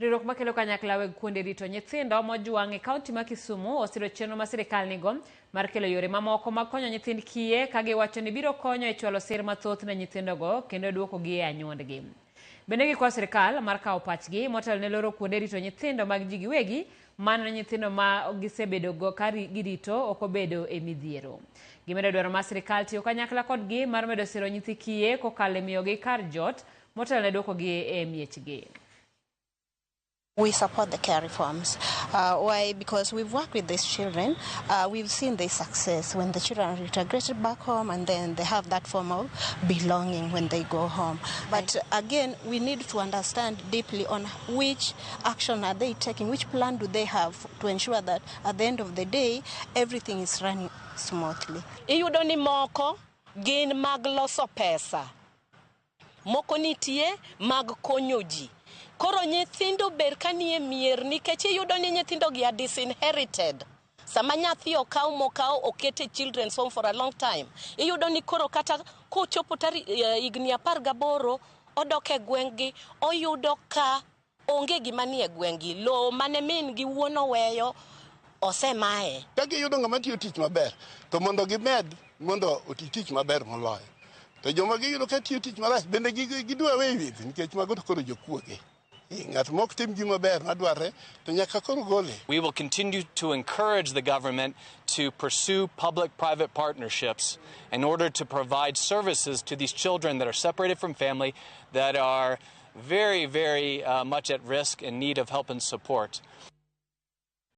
Riwruok makelo kanyakla weg kuonde rito nyithindo mojwang' e kaunti ma Kisumu osiro chenro ma sirkal nigo mar kelo yore mamoko mag konyo nyithind kiye ka giwacho ni biro konyo e chwalo sir mathoth ne nyithindogo kendo duokogi e anyuondgi. Bende gikwayo sirkal mar kawo pachgi motelo ne loro kuonde rito nyithindo mag ji giwegi mana nyithindo ma gisebedogo ka girito ok obedo e midhiero. Gimedo dwaro mar sirkal tiyo kanyakla kodgi mar medo siro nyithi kiye kokalo e miyogi kar jot motelo ne duokogi e miechgi. We support the care reforms. Why? Because we've worked with these children. We've seen their success when the children are integrated back home and then they have that form of belonging when they go home. But again, we need to understand deeply on which action are they taking, which plan do they have to ensure that at the end of the day, everything is running smoothly. Iyudo ni moko gin mag loso pesa. Moko nitie mag konyo ji. Koro nyithindo ber kanie mier nikech iyudo ni nyithindo gi are disinherited. Sama nyathi okaw mokaw okete children's home for a long time. Iyudo ni koro kata kochopo higni 18 odok e gweng'gi oyudo ka onge gima nie gweng'gi. Lo mane min gi wuon oweyo osemaye. Ka giyudo ng'ama tiyo tich maber to mondo gimed mondo oti tich maber moloyo. To joma giyudo ka tiyo tich marach bende gidwa weyo with nikech mago to koro jokuoge. We will continue to encourage the government to pursue public-private partnerships in order to provide services to these children that are separated from family, that are very, very much at risk in need of help and support.